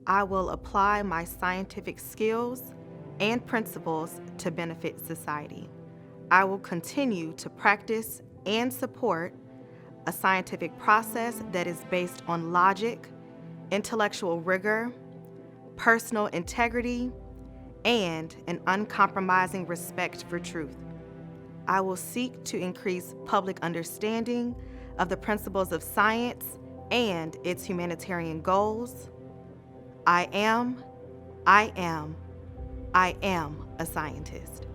I will apply my scientific skills and principles to benefit society. I will continue to practice and support a scientific process that is based on logic, intellectual rigor, personal integrity, and an uncompromising respect for truth. I will seek to increase public understanding of the principles of science and its humanitarian goals. I am, I am, I am a scientist.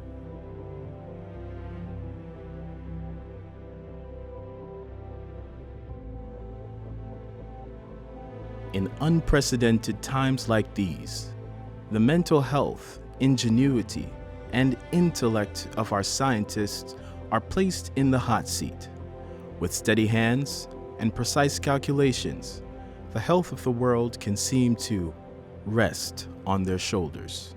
In unprecedented times like these, the mental health, ingenuity, and intellect of our scientists are placed in the hot seat. With steady hands and precise calculations, the health of the world can seem to rest on their shoulders.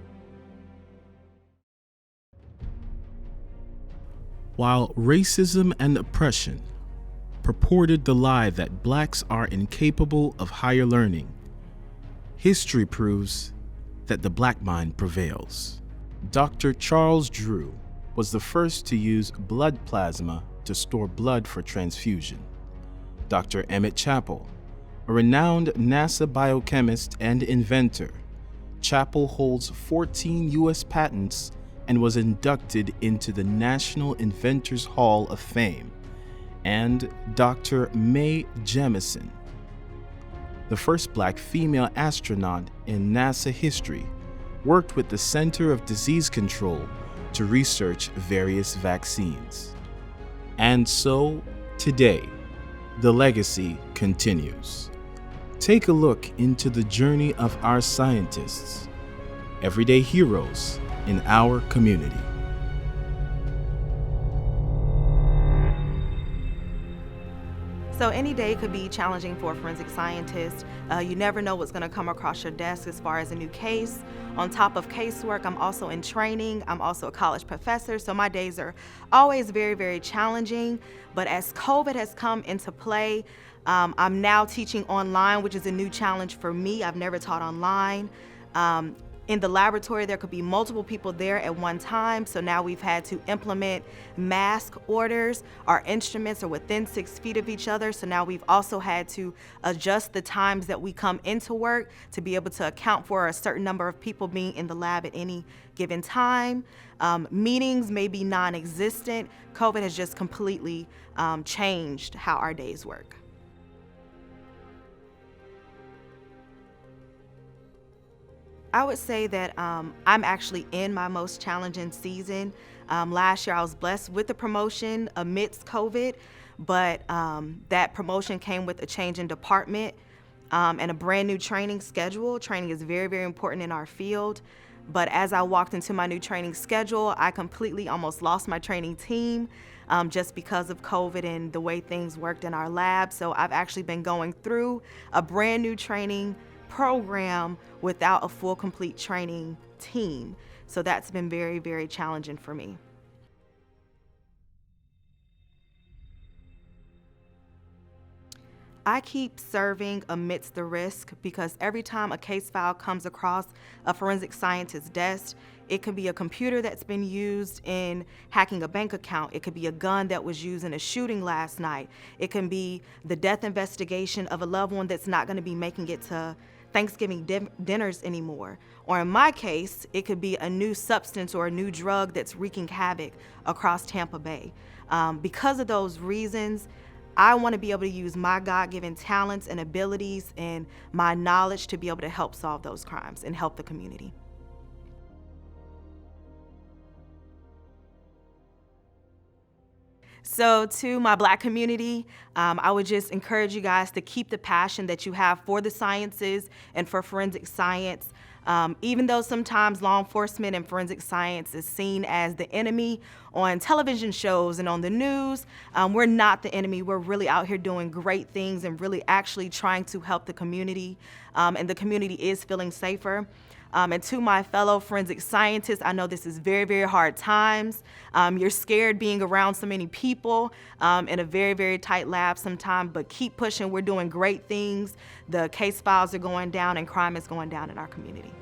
While racism and oppression purported the lie that blacks are incapable of higher learning, history proves that the black mind prevails. Dr. Charles Drew was the first to use blood plasma to store blood for transfusion. Dr. Emmett Chappell, a renowned NASA biochemist and inventor, Chappell holds 14 U.S. patents and was inducted into the National Inventors Hall of Fame. And Dr. Mae Jemison, the first black female astronaut in NASA history, worked with the Center of Disease Control to research various vaccines. And so, today, the legacy continues. Take a look into the journey of our scientists, everyday heroes in our community. So any day could be challenging for a forensic scientist. You never know what's going to come across your desk as far as a new case. On top of casework, I'm also in training. I'm also a college professor, so my days are always very, very challenging. But as COVID has come into play, I'm now teaching online, which is a new challenge for me. I've never taught online. In the laboratory, there could be multiple people there at one time, so now we've had to implement mask orders. Our instruments are within 6 feet of each other, so now we've also had to adjust the times that we come into work to be able to account for a certain number of people being in the lab at any given time. Meetings may be non-existent. COVID has just completely changed how our days work. I would say that I'm actually in my most challenging season. Last year I was blessed with the promotion amidst COVID, but that promotion came with a change in department and a brand new training schedule. Training is very, very important in our field. But as I walked into my new training schedule, I completely almost lost my training team just because of COVID and the way things worked in our lab. So I've actually been going through a brand new training program without a full, complete training team. So that's been very, very challenging for me. I keep serving amidst the risk because every time a case file comes across a forensic scientist's desk, it could be a computer that's been used in hacking a bank account. It could be a gun that was used in a shooting last night. It can be the death investigation of a loved one that's not going to be making it to Thanksgiving dinners anymore. Or in my case, it could be a new substance or a new drug that's wreaking havoc across Tampa Bay. Because of those reasons, I want to be able to use my God-given talents and abilities and my knowledge to be able to help solve those crimes and help the community. So to my Black community, I would just encourage you guys to keep the passion that you have for the sciences and for forensic science. Even though sometimes law enforcement and forensic science is seen as the enemy on television shows and on the news. We're not the enemy. We're really out here doing great things and really actually trying to help the community, and the community is feeling safer. And to my fellow forensic scientists, I know this is very, very hard times. You're scared being around so many people in a very, very tight lab sometimes, but keep pushing. We're doing great things. The case files are going down and crime is going down in our community.